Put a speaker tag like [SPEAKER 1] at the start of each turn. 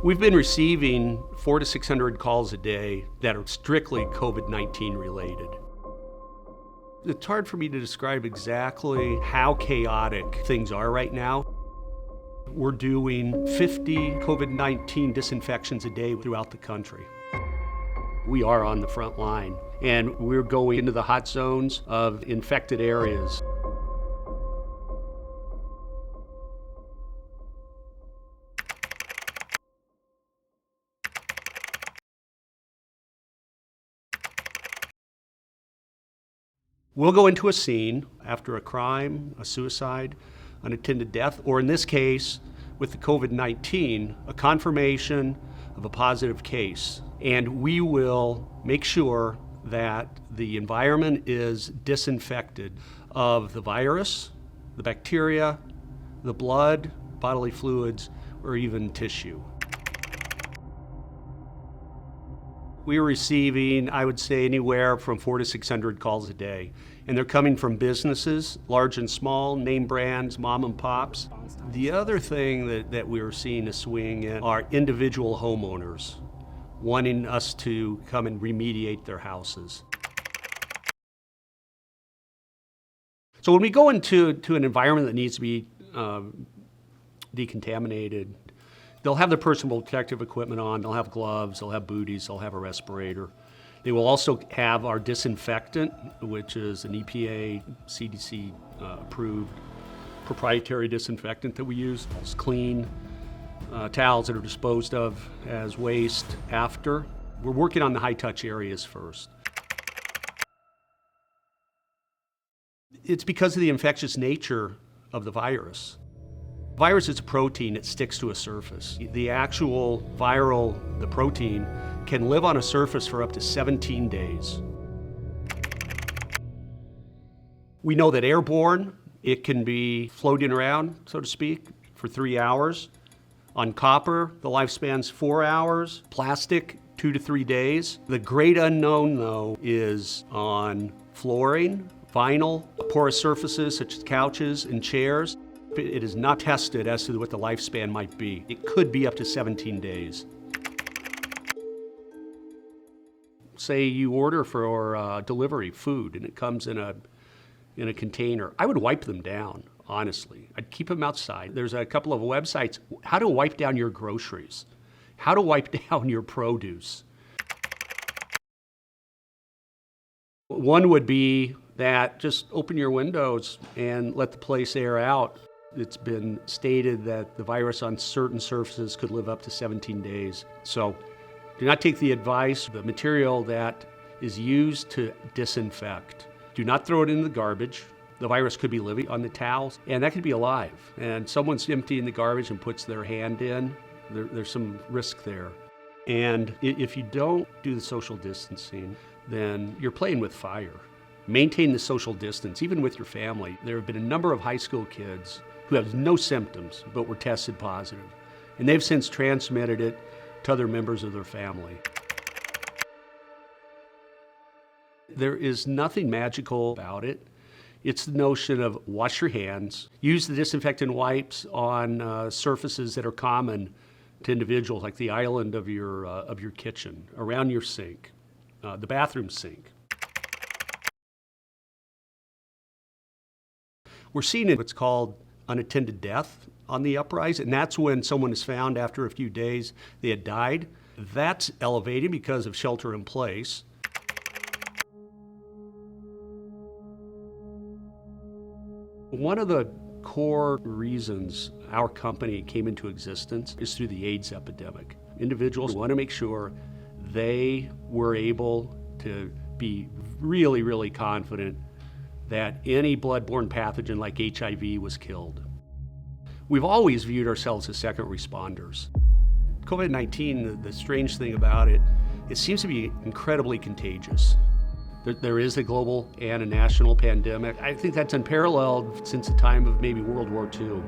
[SPEAKER 1] We've been receiving 400 to 600 calls a day that are strictly COVID-19 related. It's hard for me to describe exactly how chaotic things are right now. We're doing 50 COVID-19 disinfections a day throughout the country. We are on the front line, and we're going into the hot zones of infected areas. We'll go into a scene after a crime, a suicide, unattended death, or in this case, with the COVID-19, a confirmation of a positive case. And we will make sure that the environment is disinfected of the virus, the bacteria, the blood, bodily fluids, or even tissue. We are receiving, I would say, anywhere from 400 to 600 calls a day. And they're coming from businesses, large and small, name brands, mom and pops. The other thing that we're seeing a swing in are individual homeowners wanting us to come and remediate their houses. So when we go into an environment that needs to be decontaminated, they'll have their personal protective equipment on, they'll have gloves, they'll have booties, they'll have a respirator. They will also have our disinfectant, which is an EPA, CDC approved proprietary disinfectant that we use. It's clean towels that are disposed of as waste after. We're working on the high-touch areas first. It's because of the infectious nature of the virus. Virus is a protein that sticks to a surface. The actual the protein, can live on a surface for up to 17 days. We know that airborne, it can be floating around, so to speak, for 3 hours. On copper, the lifespan's 4 hours. Plastic, 2 to 3 days. The great unknown, though, is on flooring, vinyl, porous surfaces such as couches and chairs. It is not tested as to what the lifespan might be. It could be up to 17 days. Say you order for delivery food and it comes in a container. I would wipe them down, honestly. I'd keep them outside. There's a couple of websites, how to wipe down your groceries, how to wipe down your produce. One would be that just open your windows and let the place air out. It's been stated that the virus on certain surfaces could live up to 17 days. So do not take the advice. The material that is used to disinfect, do not throw it in the garbage. The virus could be living on the towels, and that could be alive. And someone's emptying the garbage and puts their hand in, there's some risk there. And if you don't do the social distancing, then you're playing with fire. Maintain the social distance, even with your family. There have been a number of high school kids who have no symptoms but were tested positive. And they've since transmitted it to other members of their family. There is nothing magical about it. It's the notion of wash your hands, use the disinfectant wipes on surfaces that are common to individuals, like the island of your kitchen, around your sink, the bathroom sink. We're seeing what's called unattended death on the uprise, and that's when someone is found after a few days they had died. That's elevated because of shelter in place. One of the core reasons our company came into existence is through the AIDS epidemic. Individuals want to make sure they were able to be really, really confident that any bloodborne pathogen like HIV was killed. We've always viewed ourselves as second responders. COVID-19, the strange thing about it, it seems to be incredibly contagious. There is a global and a national pandemic. I think that's unparalleled since the time of maybe World War II.